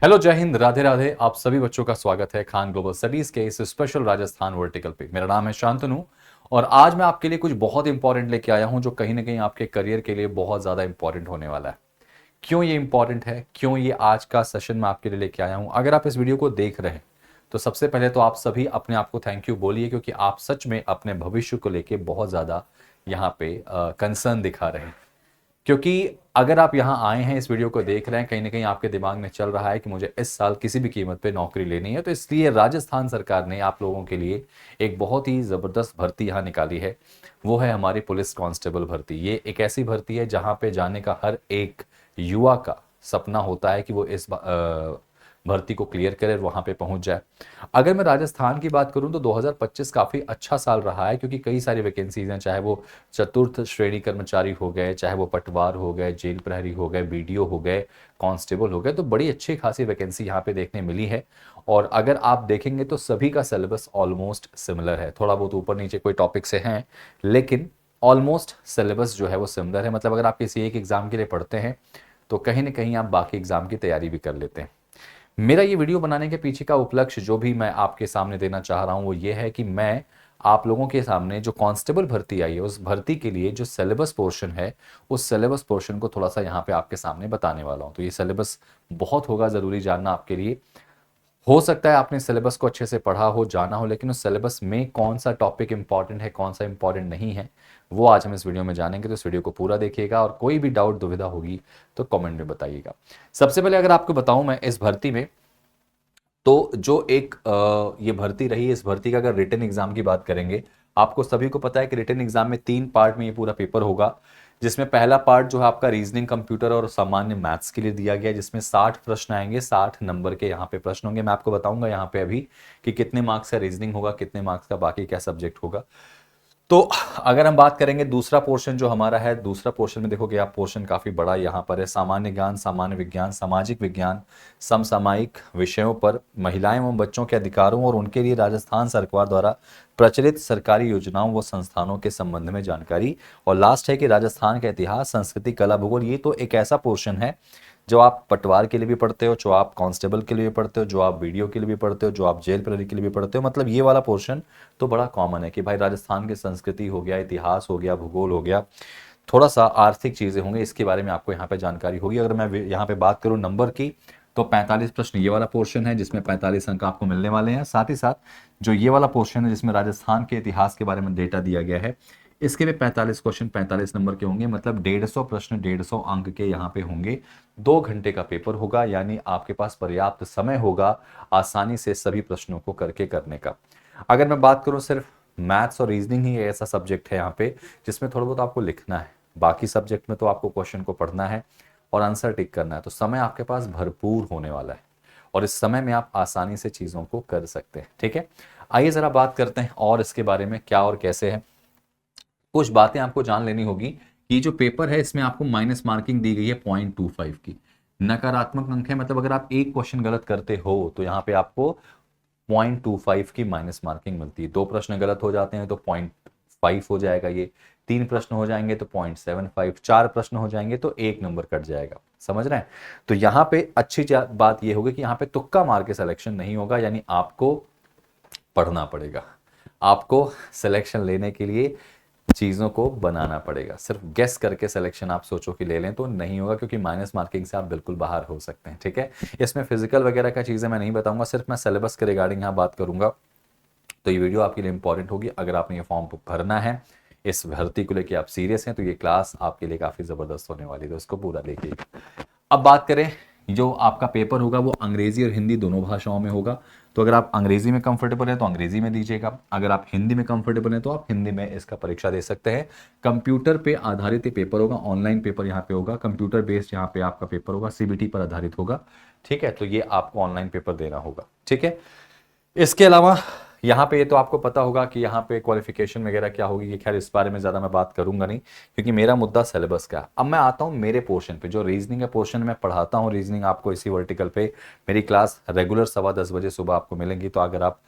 Hello, जय हिंद, राधे राधे। आप सभी बच्चों का स्वागत है खान ग्लोबल स्टडीज के इस स्पेशल राजस्थान वर्टिकल पे। मेरा नाम है शांतनु और आज मैं आपके लिए कुछ बहुत इंपॉर्टेंट लेके आया हूं जो कहीं ना कहीं आपके करियर के लिए बहुत ज़्यादा इंपॉर्टेंट होने वाला है। क्यों ये इंपॉर्टेंट है, क्यों ये आज का सेशन मैं आपके लिए लेके आया हूं। अगर आप इस वीडियो को देख रहे हैं तो सबसे पहले तो आप सभी अपने आप को थैंक यू बोलिए, क्योंकि आप सच में अपने भविष्य को लेके बहुत ज़्यादा यहाँ पे कंसर्न दिखा रहे हैं। क्योंकि अगर आप यहाँ आए हैं, इस वीडियो को देख रहे हैं, कहीं ना कहीं आपके दिमाग में चल रहा है कि मुझे इस साल किसी भी कीमत पे नौकरी लेनी है, तो इसलिए राजस्थान सरकार ने आप लोगों के लिए एक बहुत ही ज़बरदस्त भर्ती यहाँ निकाली है। वो है हमारी पुलिस कांस्टेबल भर्ती। ये एक ऐसी भर्ती है जहाँ पे जाने का हर एक युवा का सपना होता है कि वो इस भर्ती को क्लियर करे, वहां पे पहुंच जाए। अगर मैं राजस्थान की बात करूं तो 2025 काफ़ी अच्छा साल रहा है, क्योंकि कई सारी वैकेंसीज हैं, चाहे वो चतुर्थ श्रेणी कर्मचारी हो गए, चाहे वो पटवार हो गए, जेल प्रहरी हो गए, बीडीओ हो गए, कांस्टेबल हो गए, तो बड़ी अच्छी खासी वैकेंसी यहाँ पे देखने मिली है। और अगर आप देखेंगे तो सभी का सिलेबस ऑलमोस्ट सिमिलर है, थोड़ा बहुत ऊपर नीचे कोई टॉपिक से हैं, लेकिन ऑलमोस्ट सिलेबस जो है वो सिमिलर है। मतलब अगर आप किसी एक एग्जाम के लिए पढ़ते हैं तो कहीं ना कहीं आप बाकी एग्जाम की तैयारी भी कर लेते हैं। मेरा ये वीडियो बनाने के पीछे का उपलक्ष्य जो भी मैं आपके सामने देना चाह रहा हूँ वो ये है कि मैं आप लोगों के सामने जो कांस्टेबल भर्ती आई है उस भर्ती के लिए जो सिलेबस पोर्शन है, उस सिलेबस पोर्शन को थोड़ा सा यहाँ पे आपके सामने बताने वाला हूँ। तो ये सिलेबस बहुत होगा ज़रूरी जानना आपके लिए। हो सकता है आपने सिलेबस को अच्छे से पढ़ा हो, जाना हो, लेकिन उस सिलेबस में कौन सा टॉपिक इंपॉर्टेंट है, कौन सा इंपॉर्टेंट नहीं है, वो आज हम इस वीडियो में जानेंगे। तो इस वीडियो को पूरा देखिएगा और कोई भी डाउट दुविधा होगी तो कमेंट में बताइएगा। सबसे पहले अगर आपको बताऊं, मैं इस भर्ती में तो जो एक ये भर्ती रही, इस भर्ती का अगर रिटन एग्जाम की बात करेंगे, आपको सभी को पता है कि रिटन एग्जाम में 3 पार्ट में ये पूरा पेपर होगा। जिसमें पहला पार्ट जो है आपका रीजनिंग, कंप्यूटर और सामान्य मैथ्स के लिए दिया गया है, जिसमें 60 प्रश्न आएंगे, 60 नंबर के यहाँ पे प्रश्न होंगे। मैं आपको बताऊंगा यहाँ पे अभी कि कितने मार्क्स का रीजनिंग होगा, कितने मार्क्स का बाकी क्या सब्जेक्ट होगा। तो अगर हम बात करेंगे दूसरा पोर्शन जो हमारा है, दूसरा पोर्शन में देखोगे आप, पोर्शन काफी बड़ा यहाँ पर है। सामान्य ज्ञान, सामान्य विज्ञान, सामाजिक विज्ञान, समसामयिक विषयों पर महिलाएं एवं बच्चों के अधिकारों और उनके लिए राजस्थान सरकार द्वारा प्रचलित सरकारी योजनाओं व संस्थानों के संबंध में जानकारी। और लास्ट है कि राजस्थान का इतिहास, संस्कृति, कला, भूगोल। ये तो एक ऐसा पोर्शन है जो आप पटवार के लिए भी पढ़ते हो, जो आप कांस्टेबल के लिए भी पढ़ते हो, जो आप बीडीओ के लिए भी पढ़ते हो, जो आप जेल प्रहरी के लिए भी पढ़ते हो। मतलब ये वाला पोर्शन तो बड़ा कॉमन है कि भाई राजस्थान की संस्कृति हो गया, इतिहास हो गया, भूगोल हो गया, थोड़ा सा आर्थिक चीजें होंगी, इसके बारे में आपको यहाँ पे जानकारी होगी। अगर मैं यहाँ पे बात करूँ नंबर की, तो 45 प्रश्न ये वाला पोर्शन है जिसमें 45 अंक आपको मिलने वाले हैं। साथ ही साथ जो ये वाला पोर्शन है जिसमें राजस्थान के इतिहास के बारे में डेटा दिया गया है, इसके भी 45 क्वेश्चन 45 नंबर के होंगे। मतलब 150 प्रश्न 150 अंक के यहाँ पे होंगे। 2 घंटे का पेपर होगा, यानी आपके पास पर्याप्त समय होगा आसानी से सभी प्रश्नों को करके करने का। अगर मैं बात करूं, सिर्फ मैथ्स और रीजनिंग ही ऐसा सब्जेक्ट है यहाँ पे जिसमें थोड़ा बहुत आपको लिखना है। बाकी सब्जेक्ट में तो आपको क्वेश्चन को पढ़ना है और आंसर टिक करना है। तो समय आपके पास भरपूर होने वाला है और इस समय में आप आसानी से चीज़ों को कर सकते हैं। ठीक है, आइए ज़रा बात करते हैं और इसके बारे में क्या और कैसे है। कुछ बातें आपको जान लेनी होगी कि जो पेपर है इसमें आपको माइनस मार्किंग दी गई है 0.25 की। नकारात्मक अंक है, मतलब अगर आप एक क्वेश्चन गलत करते हो तो यहाँ पे आपको 0.25 की माइनस मार्किंग मिलती है। 2 प्रश्न गलत हो जाते हैं तो 0.5 हो जाएगा ये। 3 प्रश्न हो जाएंगे तो 0.75, 4 प्रश्न हो जाएंगे तो 1 नंबर कट जाएगा। समझ रहे हैं? तो यहाँ पे अच्छी बात ये होगी कि यहाँ पे तुक्का मार के सिलेक्शन नहीं होगा, यानी आपको पढ़ना पड़ेगा। आपको सिलेक्शन लेने के लिए चीज़ों को बनाना पड़ेगा। सिर्फ गेस करके सिलेक्शन आप सोचो कि ले लें तो नहीं होगा, क्योंकि माइनस मार्किंग से आप बिल्कुल बाहर हो सकते हैं। ठीक है, इसमें फिजिकल वगैरह का चीज़ें मैं नहीं बताऊंगा, सिर्फ मैं सिलेबस के रिगार्डिंग यहाँ बात करूंगा। तो ये वीडियो आपके लिए इंपॉर्टेंट होगी। अगर आपने ये फॉर्म भरना है, इस भर्ती को लेकर आप सीरियस हैं, तो ये क्लास आपके लिए काफ़ी ज़बरदस्त होने वाली है, तो इसको पूरा देखिएगा। अब बात करें, जो आपका पेपर होगा वो अंग्रेजी और हिंदी दोनों भाषाओं में होगा। तो अगर आप अंग्रेजी में कंफर्टेबल हैं तो अंग्रेजी में दीजिएगा, अगर आप हिंदी में कंफर्टेबल हैं तो आप हिंदी में इसका परीक्षा दे सकते हैं। कंप्यूटर पे आधारित ये पेपर होगा, ऑनलाइन पेपर यहाँ पे होगा, कंप्यूटर बेस्ड यहाँ पे आपका पेपर होगा, सीबीटी पर आधारित होगा। ठीक है, तो ये आपको ऑनलाइन पेपर देना होगा। ठीक है, इसके अलावा यहाँ पे ये तो आपको पता होगा कि यहाँ पे क्वालिफिकेशन वगैरह क्या होगी, ये खैर इस बारे में ज़्यादा मैं बात करूंगा नहीं, क्योंकि मेरा मुद्दा सिलेबस का है। अब मैं आता हूँ मेरे पोर्शन पे, जो रीजनिंग का पोर्शन मैं पढ़ाता हूँ। रीजनिंग आपको इसी वर्टिकल पे मेरी क्लास रेगुलर 10:15 सुबह आपको मिलेंगी, तो अगर आप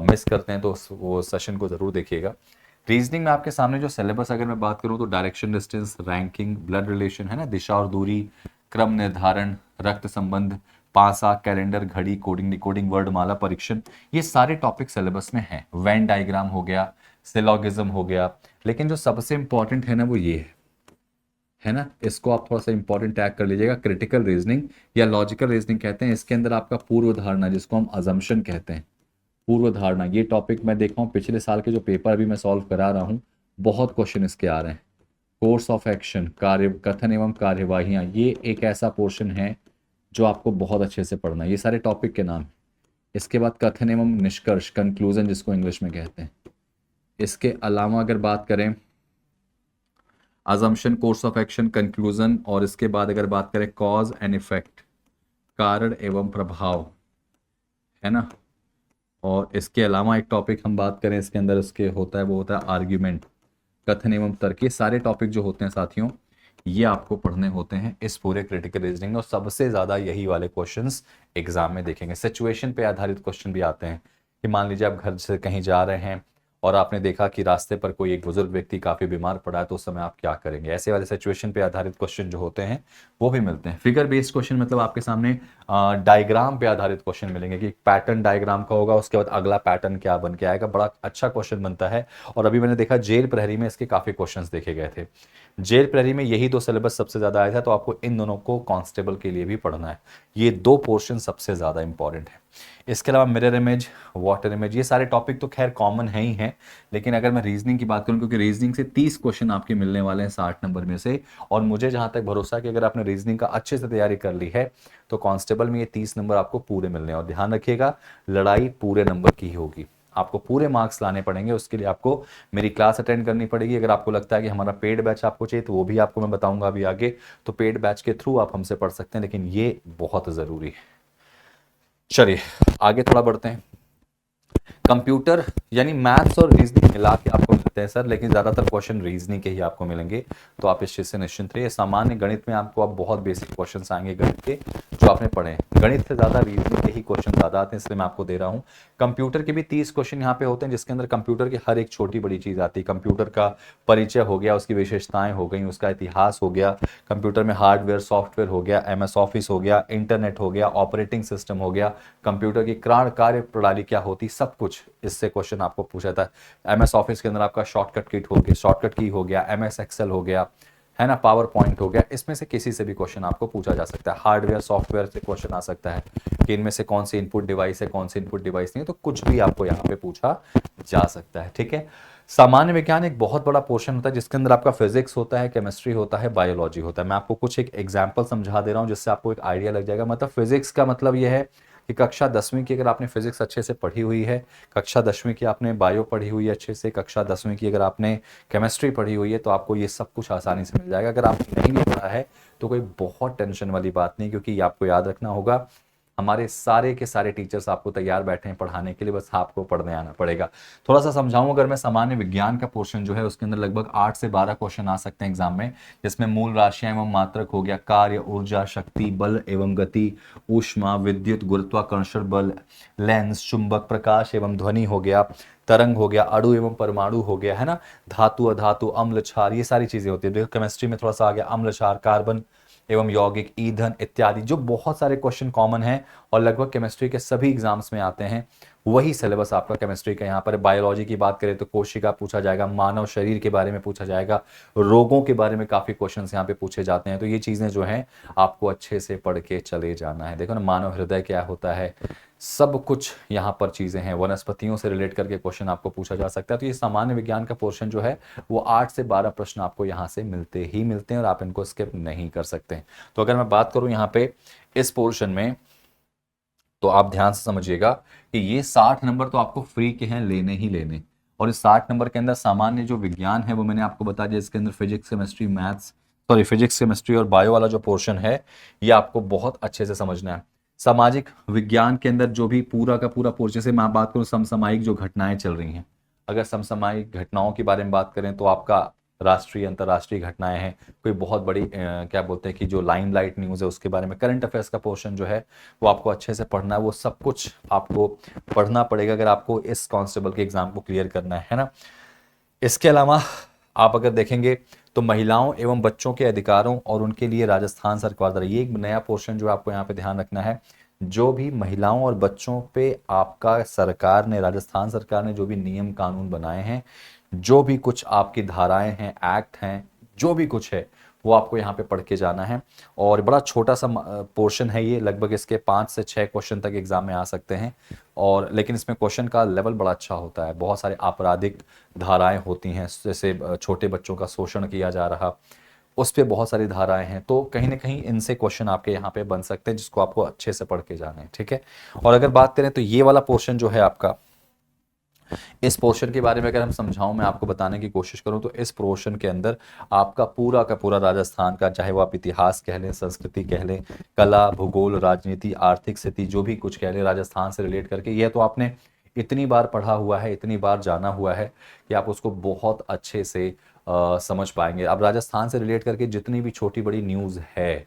मिस करते हैं तो वो सेशन को ज़रूर देखिएगा। रीजनिंग में आपके सामने जो सिलेबस अगर मैं बात करूँ तो direction, distance, ranking, blood relation है ना, दिशा और दूरी, क्रम निर्धारण, रक्त संबंध, पासा, कैलेंडर, घड़ी, कोडिंग, डिकोडिंग, वर्डमाला, परीक्षण, ये सारे टॉपिक सिलेबस में हैं। वेन डायग्राम हो गया, सिलोगिज्म हो गया, लेकिन जो सबसे इंपॉर्टेंट है ना वो ये है ना, इसको आप थोड़ा सा इंपॉर्टेंट टैग कर लीजिएगा। क्रिटिकल रीजनिंग या लॉजिकल रीजनिंग कहते हैं, इसके अंदर आपका पूर्व धारणा, जिसको हम अजम्पशन कहते हैं, पूर्व धारणा, ये टॉपिक मैं देख रहा हूँ पिछले साल के जो पेपर अभी मैं सॉल्व करा रहा हूँ, बहुत क्वेश्चन इसके आ रहे हैं। कोर्स ऑफ एक्शन, कार्य, कथन एवं कार्यवाहियाँ, ये एक ऐसा पोर्शन है जो आपको बहुत अच्छे से पढ़ना है। ये सारे टॉपिक के नाम। इसके बाद कथन एवं निष्कर्ष, कंक्लूजन जिसको इंग्लिश में कहते हैं। इसके अलावा अगर बात करें assumption, course of action, conclusion, और इसके बाद अगर बात करें कॉज एंड इफेक्ट, कारण एवं प्रभाव, है ना। और इसके अलावा एक टॉपिक हम बात करें इसके अंदर इसके होता है, वो होता है आर्ग्यूमेंट, कथन एवं तर्क। ये सारे टॉपिक जो होते हैं साथियों, ये आपको पढ़ने होते हैं इस पूरे क्रिटिकल रीजनिंग में। और सबसे ज़्यादा यही वाले क्वेश्चंस एग्जाम में देखेंगे। सिचुएशन पे आधारित क्वेश्चन भी आते हैं कि मान लीजिए आप घर से कहीं जा रहे हैं और आपने देखा कि रास्ते पर कोई एक बुजुर्ग व्यक्ति काफ़ी बीमार पड़ा है, तो उस समय आप क्या करेंगे। ऐसे वाले सिचुएशन पे आधारित क्वेश्चन जो होते हैं वो भी मिलते हैं। फिगर बेस्ड क्वेश्चन मतलब आपके सामने डायग्राम पे आधारित क्वेश्चन मिलेंगे कि पैटर्न डायग्राम का होगा, उसके बाद अगला पैटर्न क्या बन के आएगा। बड़ा अच्छा क्वेश्चन बनता है। और अभी मैंने देखा जेल प्रहरी में इसके काफ़ी क्वेश्चन देखे गए थे। जेल प्रहरी में यही दो सिलेबस सबसे ज़्यादा आया था, तो आपको इन दोनों को कांस्टेबल के लिए भी पढ़ना है। ये दो पोर्शन सबसे ज़्यादा इंपॉर्टेंट है। इसके अलावा मिरर इमेज, वाटर इमेज, ये सारे टॉपिक तो खैर कॉमन है ही हैं। लेकिन अगर मैं रीजनिंग की बात करूं, क्योंकि रीजनिंग से 30 क्वेश्चन आपके मिलने वाले हैं 60 नंबर में से, और मुझे जहां तक भरोसा है कि अगर आपने रीजनिंग का अच्छे से तैयारी कर ली है तो कांस्टेबल में ये 30 नंबर आपको पूरे मिलने हैं। और ध्यान रखिएगा, लड़ाई पूरे नंबर की ही होगी। आपको पूरे मार्क्स लाने पड़ेंगे। उसके लिए आपको मेरी क्लास अटेंड करनी पड़ेगी। अगर आपको लगता है कि हमारा पेड बैच आपको चाहिए तो वो भी आपको मैं बताऊंगा अभी आगे, तो पेड बैच के थ्रू आप हमसे पढ़ सकते हैं, लेकिन ये बहुत ज़रूरी है। चलिए आगे थोड़ा बढ़ते हैं। कंप्यूटर यानी मैथ्स और रीजनिंग मिला के आपको मिलते हैं सर, लेकिन ज़्यादातर क्वेश्चन रीजनिंग के ही आपको मिलेंगे, तो आप इस चीज़ से निश्चिंत रहिए। सामान्य गणित में आपको अब बहुत बेसिक क्वेश्चंस आएंगे गणित के, जो आपने पढ़े हैं। गणित से ज़्यादा रीजनिंग के ही क्वेश्चन ज़्यादा आते हैं, इसलिए मैं आपको दे रहा हूँ। कंप्यूटर के भी 30 क्वेश्चन यहाँ पे होते हैं, जिसके अंदर कंप्यूटर की हर एक छोटी बड़ी चीज़ आती है। कंप्यूटर का परिचय हो गया, उसकी विशेषताएं हो गई, उसका इतिहास हो गया, कंप्यूटर में हार्डवेयर सॉफ्टवेयर हो गया, MS ऑफिस हो गया, इंटरनेट हो गया, ऑपरेटिंग सिस्टम हो गया, कंप्यूटर की कार्य प्रणाली क्या होती, सब कुछ इससे क्वेश्चन आपको पूछा था। MS ऑफिस के अंदर आपका शॉर्टकट किट हो गया, शॉर्टकट की हो गया, MS एक्सेल हो गया, है ना, पावर पॉइंट हो गया। इसमें से किसी से भी क्वेश्चन आपको पूछा जा सकता है। हार्डवेयर सॉफ्टवेयर से क्वेश्चन आ सकता है कि इनमें से कौन सी इनपुट डिवाइस है, कौन सी इनपुट डिवाइस नहीं है, तो कुछ भी आपको यहाँ पे पूछा जा सकता है। ठीक है। सामान्य विज्ञान एक बहुत बड़ा पोर्शन होता है, जिसके अंदर आपका फिजिक्स होता है, केमिस्ट्री होता है, बायोलॉजी होता है। मैं आपको कुछ एक एग्जाम्पल समझा दे रहा हूँ, जिससे आपको एक आइडिया लग जाएगा। मतलब फिजिक्स का मतलब यह है कि कक्षा 10वीं की अगर आपने फिजिक्स अच्छे से पढ़ी हुई है, कक्षा 10वीं की आपने बायो पढ़ी हुई है अच्छे से, कक्षा 10वीं की अगर आपने केमिस्ट्री पढ़ी हुई है, तो आपको ये सब कुछ आसानी से मिल जाएगा। अगर आपने नहीं भी पढ़ा है तो कोई बहुत टेंशन वाली बात नहीं, क्योंकि आपको याद रखना होगा हमारे सारे के सारे टीचर्स आपको तैयार बैठे हैं पढ़ाने के लिए, बस आपको पढ़ने आना पड़ेगा। थोड़ा सा समझाऊं, अगर मैं सामान्य विज्ञान का पोर्शन जो है उसके अंदर लगभग 8 से 12 क्वेश्चन आ सकते हैं एग्जाम में, जिसमें मूल राशियां एवं मात्रक हो गया, कार्य, ऊर्जा, शक्ति, बल एवं गति, ऊष्मा, विद्युत, गुरुत्वाकर्षण बल, लेंस, चुंबक, प्रकाश एवं ध्वनि हो गया, तरंग हो गया, अणु एवं परमाणु हो गया, है ना, धातु, अधातु, अम्ल, क्षार, ये सारी चीजें होती है। केमिस्ट्री में थोड़ा सा आ गया अम्ल, क्षार, कार्बन एवं यौगिक, ईंधन इत्यादि, जो बहुत सारे क्वेश्चन कॉमन हैं और लगभग केमिस्ट्री के सभी एग्जाम्स में आते हैं। वही सिलेबस आपका केमिस्ट्री का यहाँ पर। बायोलॉजी की बात करें तो कोशिका पूछा जाएगा, मानव शरीर के बारे में पूछा जाएगा, रोगों के बारे में काफी क्वेश्चंस यहाँ पे पूछे जाते हैं। तो ये चीजें जो हैं आपको अच्छे से पढ़ के चले जाना है। देखो ना, मानव हृदय क्या होता है, सब कुछ यहाँ पर चीजें हैं। वनस्पतियों से रिलेट करके क्वेश्चन आपको पूछा जा सकता है। तो ये सामान्य विज्ञान का पोर्शन जो है वो 8 से 12 प्रश्न आपको यहाँ से मिलते ही मिलते हैं, और आप इनको स्किप नहीं कर सकते। तो अगर मैं बात करूं यहाँ पे इस पोर्शन में, तो आप ध्यान से समझिएगा कि ये 60 नंबर तो आपको फ्री के हैं, लेने ही लेने। और इस 60 नंबर के अंदर सामान्य जो विज्ञान है वो मैंने आपको बता दिया। इसके अंदर physics, chemistry, maths, sorry physics, chemistry और बायो वाला जो पोर्शन है ये आपको बहुत अच्छे से समझना है। सामाजिक विज्ञान के अंदर जो भी पूरा का पूरा पोर्शन, जैसे मैं बात करूं समसामयिक जो घटनाएं चल रही हैं, अगर समसामयिक घटनाओं के बारे में बात करें तो आपका राष्ट्रीय अंतर्राष्ट्रीय घटनाएं हैं, कोई बहुत बड़ी क्या बोलते हैं कि जो लाइमलाइट न्यूज़ है उसके बारे में, करंट अफेयर्स का पोर्शन जो है वो आपको अच्छे से पढ़ना है। वो सब कुछ आपको पढ़ना पड़ेगा अगर आपको इस कांस्टेबल के एग्जाम को क्लियर करना है ना। इसके अलावा आप अगर देखेंगे तो महिलाओं एवं बच्चों के अधिकारों और उनके लिए राजस्थान सरकार द्वारा, ये एक नया पोर्शन जो आपको यहाँ पे ध्यान रखना है, जो भी महिलाओं और बच्चों पे आपका सरकार ने, राजस्थान सरकार ने जो भी नियम कानून बनाए हैं, जो भी कुछ आपकी धाराएं हैं, एक्ट हैं, जो भी कुछ है, वो आपको यहाँ पे पढ़ के जाना है। और बड़ा छोटा सा पोर्शन है ये, लगभग इसके 5 से 6 क्वेश्चन तक एग्जाम में आ सकते हैं। और लेकिन इसमें क्वेश्चन का लेवल बड़ा अच्छा होता है, बहुत सारे आपराधिक धाराएं होती हैं, जैसे छोटे बच्चों का शोषण किया जा रहा, उस पे बहुत सारी धाराएं हैं। तो कहीं ना कहीं इनसे क्वेश्चन आपके यहाँ पे बन सकते हैं, जिसको आपको अच्छे से पढ़ के जाना है, ठीक है। और अगर बात करें तो ये वाला पोर्शन जो है आपका, इस पोर्शन के बारे में अगर हम समझाऊं, मैं आपको बताने की कोशिश करूं, तो इस पोर्शन के अंदर आपका पूरा का पूरा राजस्थान का, चाहे वो आप इतिहास कह लें, संस्कृति कह लें, कला, भूगोल, राजनीति, आर्थिक स्थिति, जो भी कुछ कह लें राजस्थान से रिलेट करके, यह तो आपने इतनी बार पढ़ा हुआ है, इतनी बार जाना हुआ है कि आप उसको बहुत अच्छे से समझ पाएंगे। अब राजस्थान से रिलेट करके जितनी भी छोटी बड़ी न्यूज़ है,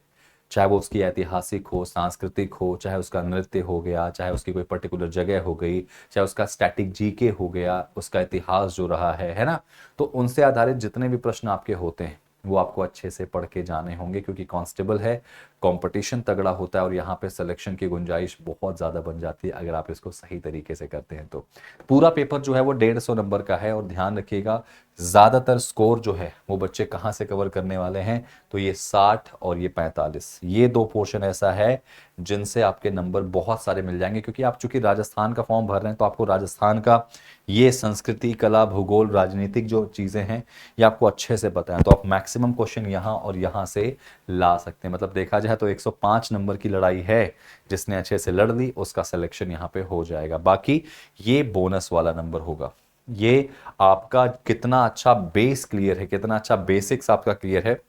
चाहे वो उसकी ऐतिहासिक हो, सांस्कृतिक हो, चाहे उसका नृत्य हो गया, चाहे उसकी कोई पर्टिकुलर जगह हो गई, चाहे उसका स्टैटिक जीके हो गया, उसका इतिहास जो रहा है ना, तो उनसे आधारित जितने भी प्रश्न आपके होते हैं वो आपको अच्छे से पढ़ के जाने होंगे, क्योंकि कांस्टेबल है, कंपटीशन तगड़ा होता है और यहाँ पे सिलेक्शन की गुंजाइश बहुत ज़्यादा बन जाती है अगर आप इसको सही तरीके से करते हैं तो। पूरा पेपर जो है वो 150 नंबर का है। और ध्यान रखिएगा, ज़्यादातर स्कोर जो है वो बच्चे कहाँ से कवर करने वाले हैं, तो ये 60 और ये 45, ये दो पोर्शन ऐसा है जिनसे आपके नंबर बहुत सारे मिल जाएंगे, क्योंकि आप चूंकि राजस्थान का फॉर्म भर रहे हैं तो आपको राजस्थान का ये संस्कृति, कला, भूगोल, राजनीतिक जो चीज़ें हैं ये आपको अच्छे से पता है, तो आप मैक्सिमम क्वेश्चन यहाँ और यहाँ से ला सकते हैं। मतलब देखा जाए तो 105 नंबर की लड़ाई है, जिसने अच्छे से लड़ ली उसका सिलेक्शन यहाँ पे हो जाएगा। बाकी ये बोनस वाला नंबर होगा, ये आपका कितना अच्छा बेस क्लियर है, कितना अच्छा बेसिक्स आपका क्लियर है,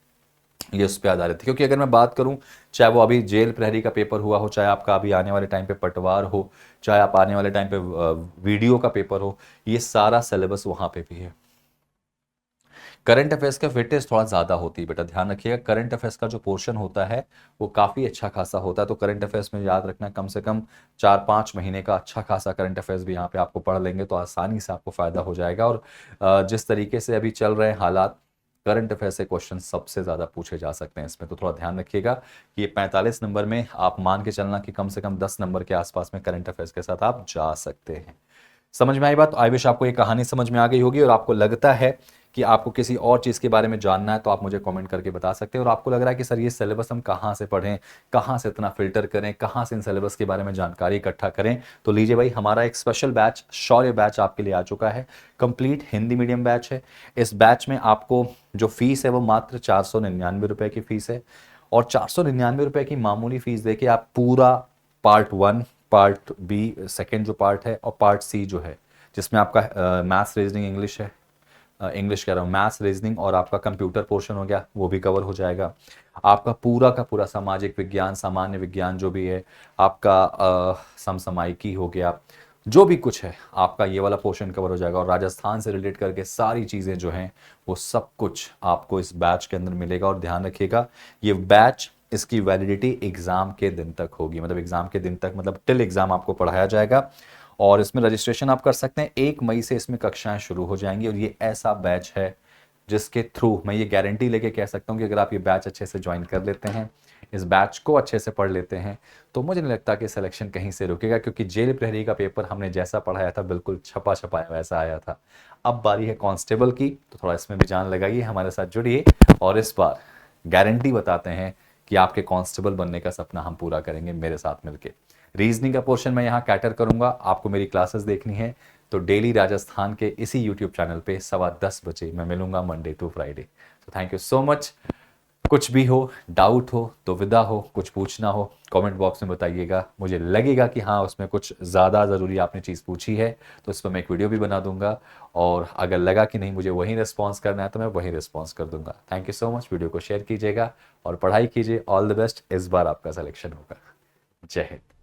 ये उस पर आधारित है। क्योंकि अगर मैं बात करूं, चाहे वो अभी जेल प्रहरी का पेपर हुआ हो, चाहे आपका अभी आने वाले टाइम पे पटवार हो, चाहे आप आने वाले टाइम पे वीडियो का पेपर हो, ये सारा सिलेबस वहां पे भी है। करंट अफेयर्स का वेटेज थोड़ा ज़्यादा होती है बेटा, ध्यान रखिएगा। करंट अफेयर्स का जो पोर्शन होता है वो काफ़ी अच्छा खासा होता है, तो करंट अफेयर्स में याद रखना, कम से कम 4-5 महीने का अच्छा खासा करंट अफेयर्स भी यहाँ पे आपको पढ़ लेंगे तो आसानी से आपको फ़ायदा हो जाएगा। और जिस तरीके से अभी चल रहे हैं हालात, करंट अफेयर से क्वेश्चन सबसे ज़्यादा पूछे जा सकते हैं इसमें, तो थोड़ा ध्यान रखिएगा कि ये 45 नंबर में आप मान के चलना कि कम से कम 10 नंबर के आसपास में करंट अफेयर्स के साथ आप जा सकते हैं। समझ में आई बात? आई विश आपको ये कहानी समझ में आ गई होगी, और आपको लगता है कि आपको किसी और चीज़ के बारे में जानना है तो आप मुझे कमेंट करके बता सकते हैं। और आपको लग रहा है कि सर ये सिलेबस हम कहाँ से पढ़ें, कहाँ से इतना फिल्टर करें, कहाँ से इन सिलेबस के बारे में जानकारी इकट्ठा करें, तो लीजिए भाई, हमारा एक स्पेशल बैच, शौर्य बैच आपके लिए आ चुका है। कंप्लीट हिंदी मीडियम बैच है। इस बैच में आपको जो फीस है वो मात्र 499 रुपये की फीस है, और 499 रुपये की मामूली फीस देके आप पूरा पार्ट 1, पार्ट बी सेकेंड जो पार्ट है, और पार्ट सी जो है, जिसमें आपका मैथ्स, रीजनिंग, इंग्लिश है, इंग्लिश कह रहा हूँ, मैथ्स, रीजनिंग, और आपका कंप्यूटर पोर्शन हो गया, वो भी कवर हो जाएगा। आपका पूरा का पूरा सामाजिक विज्ञान, सामान्य विज्ञान जो भी है, आपका समसामयिकी हो गया, जो भी कुछ है आपका ये वाला पोर्शन कवर हो जाएगा। और राजस्थान से रिलेट करके सारी चीज़ें जो हैं वो सब कुछ आपको इस बैच के अंदर मिलेगा। और ध्यान रखिएगा, ये बैच, इसकी वैलिडिटी एग्ज़ाम के दिन तक होगी, मतलब एग्ज़ाम के दिन तक, मतलब टिल एग्ज़ाम आपको पढ़ाया जाएगा। और इसमें रजिस्ट्रेशन आप कर सकते हैं, 1 मई से इसमें कक्षाएं शुरू हो जाएंगी। और ये ऐसा बैच है जिसके थ्रू मैं ये गारंटी लेके कह सकता हूँ कि अगर आप ये बैच अच्छे से ज्वाइन कर लेते हैं, इस बैच को अच्छे से पढ़ लेते हैं, तो मुझे नहीं लगता कि सिलेक्शन कहीं से रुकेगा। क्योंकि जेल प्रहरी का पेपर हमने जैसा पढ़ाया था बिल्कुल छपा छपाया वैसा आया था। अब बारी है कांस्टेबल की, तो थोड़ा इसमें भी जान लगाइए, हमारे साथ जुड़िए, और इस बार गारंटी बताते हैं कि आपके कांस्टेबल बनने का सपना हम पूरा करेंगे मेरे साथ मिलकर। रीजनिंग का पोर्शन मैं यहाँ कैटर करूंगा, आपको मेरी क्लासेस देखनी है तो डेली राजस्थान के इसी यूट्यूब चैनल पे 10:15 बजे मैं मिलूंगा, मंडे टू फ्राइडे। तो थैंक यू सो मच। कुछ भी हो, डाउट हो, दुविधा हो, कुछ पूछना हो, कमेंट बॉक्स में बताइएगा। मुझे लगेगा कि हाँ उसमें कुछ ज़्यादा ज़रूरी आपने चीज़ पूछी है तो इस पर मैं एक वीडियो भी बना दूंगा, और अगर लगा कि नहीं मुझे वहीं रिस्पॉन्स करना है तो मैं वहीं रिस्पॉन्स कर दूंगा। Thank you so much. Video को शेयर कीजिएगा और पढ़ाई कीजिए। ऑल द बेस्ट, इस बार आपका सिलेक्शन होगा। जय हिंद।